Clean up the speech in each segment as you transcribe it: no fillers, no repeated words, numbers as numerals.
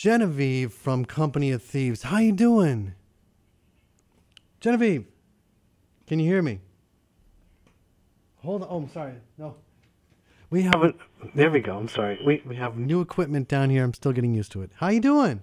Genevieve from Company of Thieves. How you doing? Genevieve, can you hear me? Hold on. Oh, I'm sorry. No. We have a... There we go. I'm sorry. We have new equipment down here. I'm still getting used to it. How you doing?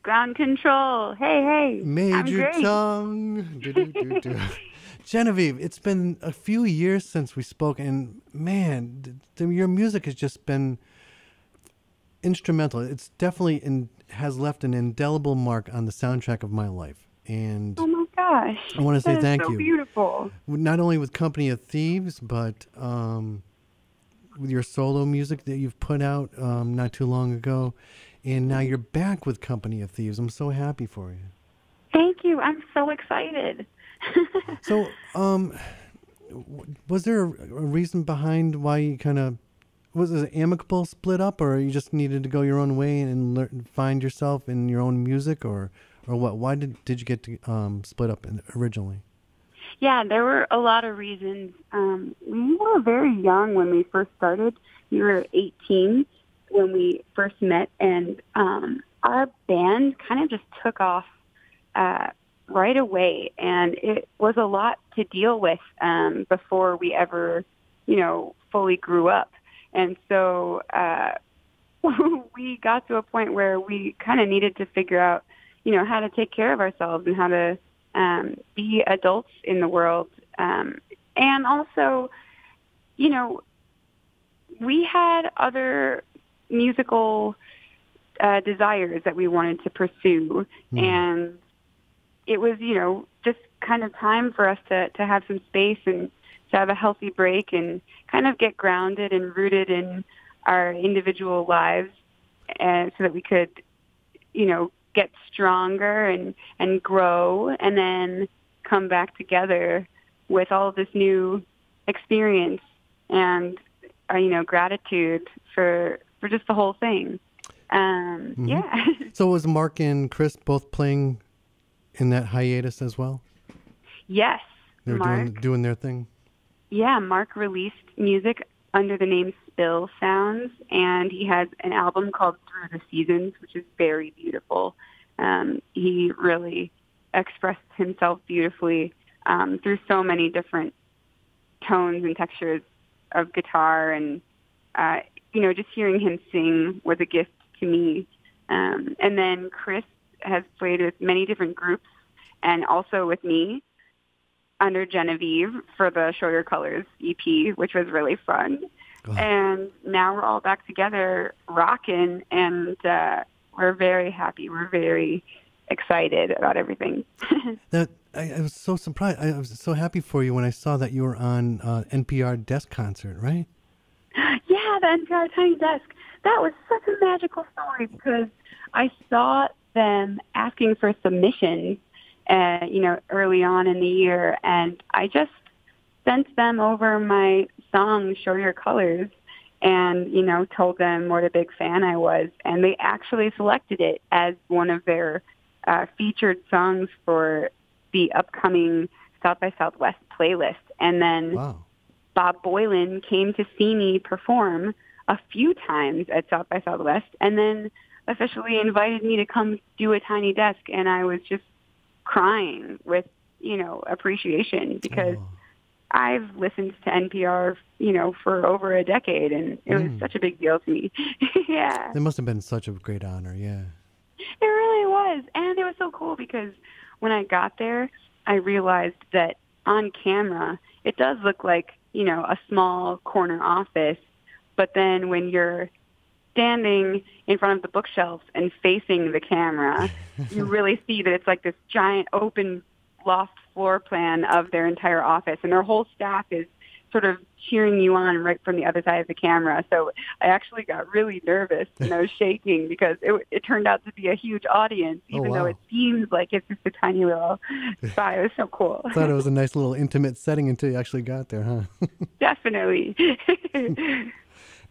Ground control. Hey, hey. Major tongue. Do. Genevieve, it's been a few years since we spoke, and man, your music has just been instrumental. It's definitely has left an indelible mark on the soundtrack of my life. And oh my gosh, I want to say thank so you. Beautiful. Not only with Company of Thieves, but with your solo music that you've put out not too long ago, and now you're back with Company of Thieves. I'm so happy for you. Thank you. I'm so excited. So, was there a reason behind why you was it an amicable split up, or you just needed to go your own way and find yourself in your own music, or what? Why did you get to split up originally? Yeah, there were a lot of reasons. We were very young when we first started. We were 18 when we first met, and our band kind of just took off right away, and it was a lot to deal with before we ever, fully grew up. And so we got to a point where we kind of needed to figure out, how to take care of ourselves and how to be adults in the world. And also, we had other musical desires that we wanted to pursue. And it was, just kind of time for us to have some space and to have a healthy break and kind of get grounded and rooted in our individual lives, and so that we could, get stronger and grow, and then come back together with all of this new experience and, gratitude for just the whole thing. Yeah. So was Marc and Chris both playing in that hiatus as well? Yes. They were doing their thing? Yeah, Marc released music under the name Spill Sounds, and he has an album called Through the Seasons, which is very beautiful. He really expressed himself beautifully through so many different tones and textures of guitar, and just hearing him sing was a gift to me. And then Chris has played with many different groups, and also with me under Genevieve for the Show Your Colors EP, which was really fun. Oh. And now we're all back together rocking, and we're very happy. We're very excited about everything. I was so surprised. I was so happy for you when I saw that you were on NPR Desk Concert, right? Yeah, the NPR Tiny Desk. That was such a magical story because I saw them asking for submissions early on in the year, and I just sent them over my song, Show Your Colors, and, told them what a big fan I was, and they actually selected it as one of their featured songs for the upcoming South by Southwest playlist. And then Bob Boylan came to see me perform a few times at South by Southwest, and then officially invited me to come do a Tiny Desk, and I was just crying with, appreciation because I've listened to NPR, for over a decade, and it was such a big deal to me. Yeah. It must have been such a great honor, yeah. It really was, and it was so cool because when I got there, I realized that on camera, it does look like, a small corner office, but then when you're standing in front of the bookshelves and facing the camera, you really see that it's like this giant open loft floor plan of their entire office, and their whole staff is sort of cheering you on right from the other side of the camera. So I actually got really nervous and I was shaking because it turned out to be a huge audience, even though it seems like it's just a tiny little spot. It was so cool. I thought it was a nice little intimate setting until you actually got there, huh? Definitely.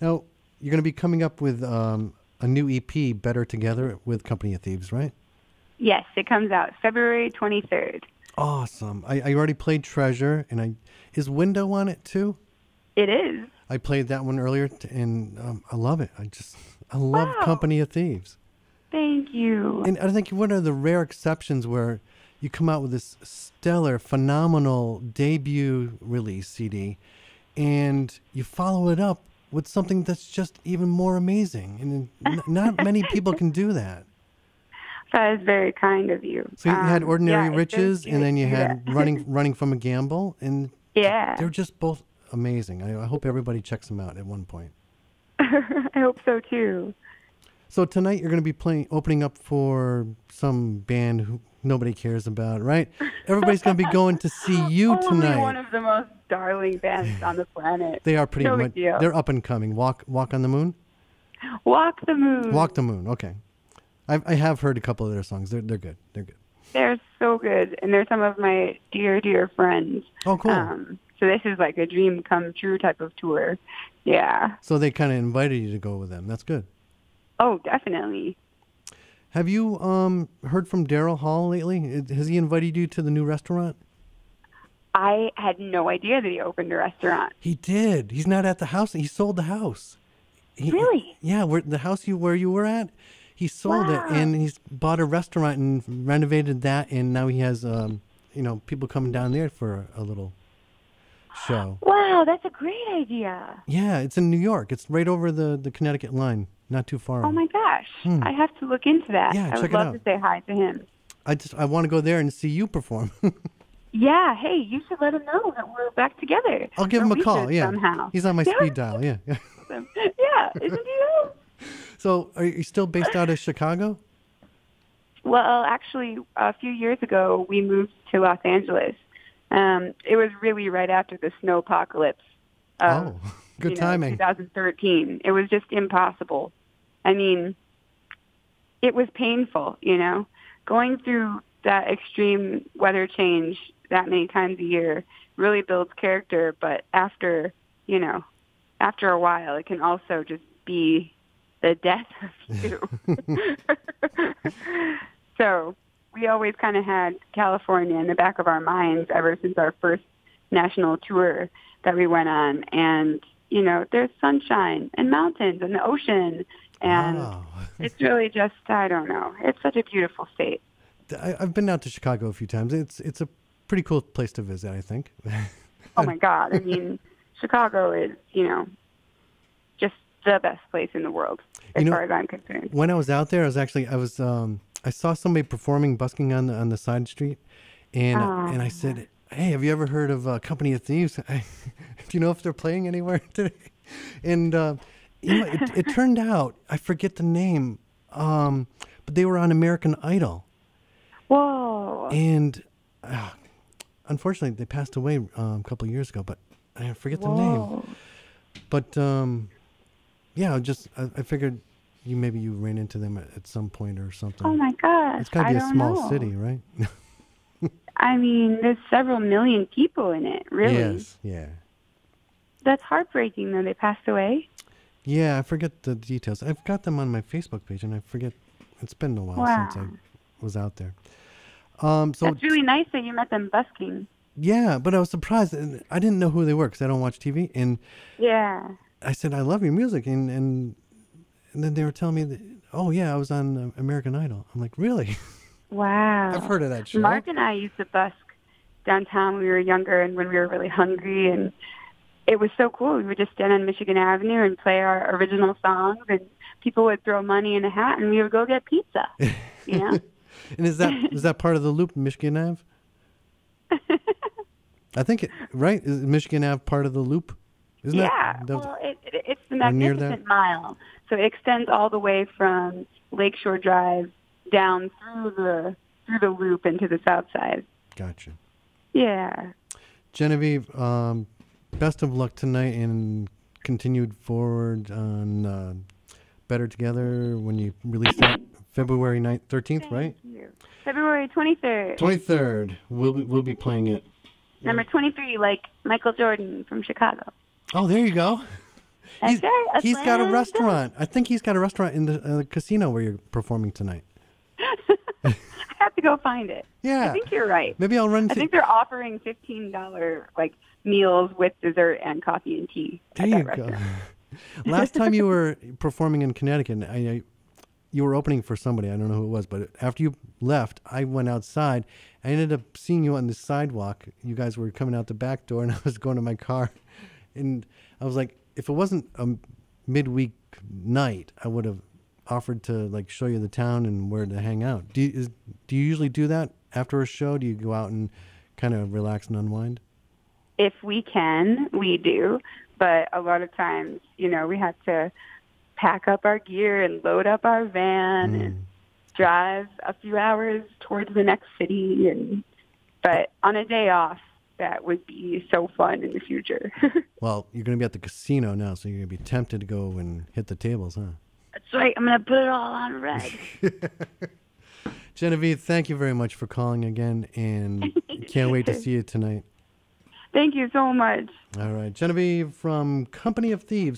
Now, you're going to be coming up with a new EP, Better Together, with Company of Thieves, right? Yes, it comes out February 23rd. Awesome. I already played Treasure, and is Window on it too? It is. I played that one earlier, and I love it. I love Wow. Company of Thieves. Thank you. And I think one of the rare exceptions where you come out with this stellar, phenomenal debut release CD, and you follow it up with something that's just even more amazing. And not many people can do that. That is very kind of you. So you had Ordinary yeah, Riches, and then you do had that. running from a Gamble, and Yeah. they're just both amazing. I hope everybody checks them out at one point. I hope so too. So tonight you're going to be opening up for some band who nobody cares about, right? Everybody's going to be going to see you tonight. Only one of the most darling bands on the planet. They are pretty No much. big deal. They're up and coming. Walk on the Moon. Walk the Moon. Walk the Moon. Okay, I have heard a couple of their songs. They're good. They're good. They're so good, and they're some of my dear friends. Oh, cool. So this is like a dream come true type of tour. Yeah. So they kind of invited you to go with them. That's good. Oh, definitely. Have you heard from Daryl Hall lately? Has he invited you to the new restaurant? I had no idea that he opened a restaurant. He did. He's not at the house. He sold the house. Really? Yeah, the house where you were at, he sold it, and he's bought a restaurant and renovated that, and now he has people coming down there for a little show. Wow, that's a great idea. Yeah, it's in New York. It's right over the Connecticut line, not too far. Oh my gosh, I have to look into that. Yeah, I check would it love out. to say hi to him. I want to go there and see you perform. Yeah, hey, you should let him know that we're back together. I'll give Or him a we call. should Yeah, somehow. he's on my speed dial. Yeah. Yeah, isn't he? So, are you still based out of Chicago? Well, actually, a few years ago, we moved to Los Angeles. It was really right after the snow apocalypse. Good timing. 2013. It was just impossible. I mean, it was painful, Going through that extreme weather change that many times a year really builds character, but after a while, it can also just be the death of you. So we always kind of had California in the back of our minds ever since our first national tour that we went on. And, there's sunshine and mountains and the ocean. And it's really just, I don't know. It's such a beautiful state. I've been out to Chicago a few times. It's a pretty cool place to visit, I think. Oh, my God. I mean, Chicago is, just the best place in the world as far as I'm concerned. When I was out there, I saw somebody performing, busking on the side street, and I said, "Hey, have you ever heard of Company of Thieves? Do you know if they're playing anywhere today?" And it turned out, I forget the name, but they were on American Idol. Whoa! And unfortunately, they passed away a couple of years ago, but I forget the name. But yeah, I figured maybe you ran into them at some point or something. Oh my gosh! It's got to be a small city, right? I mean, there's several million people in it, really. Yes, yeah. That's heartbreaking, though. They passed away. Yeah, I forget the details. I've got them on my Facebook page, and I forget. It's been a while since I was out there. So that's really nice that you met them busking. Yeah, but I was surprised. I didn't know who they were because I don't watch TV. And yeah, I said, I love your music. And then they were telling me that, oh, yeah, I was on American Idol. I'm like, really? Wow. I've heard of that show. Mark and I used to busk downtown when we were younger and when we were really hungry. And it was so cool. We would just stand on Michigan Avenue and play our original songs. And people would throw money in a hat and we would go get pizza, And is that part of the loop, Michigan Ave? I think right? Is Michigan Ave part of the loop? Isn't that? Well, it's the Magnificent Mile. So it extends all the way from Lakeshore Drive down through the loop into the south side. Gotcha. Yeah. Genevieve, best of luck tonight and continued forward on Better Together when you release that February 13th, right? Thank you. February 23rd. 23rd. We'll be playing it. Number 23, like Michael Jordan from Chicago. Oh, there you go. He's got a restaurant. I think he's got a restaurant in the casino where you're performing tonight. I have to go find it. Yeah. I think you're right. Maybe I'll run. I think they're offering $15 like meals with dessert and coffee and tea. There you go. Last time you were performing in Connecticut, you were opening for somebody. I don't know who it was, but after you left, I went outside. I ended up seeing you on the sidewalk. You guys were coming out the back door, and I was going to my car. And I was like, if it wasn't a midweek night, I would have offered to like show you the town and where to hang out. Do you usually do that after a show? Do you go out and kind of relax and unwind? If we can, we do. But a lot of times, we have to pack up our gear and load up our van and drive a few hours towards the next city. But on a day off, that would be so fun in the future. Well, you're going to be at the casino now, so you're going to be tempted to go and hit the tables, huh? That's right. I'm going to put it all on red. Genevieve, thank you very much for calling again, and can't wait to see you tonight. Thank you so much. All right. Genevieve from Company of Thieves.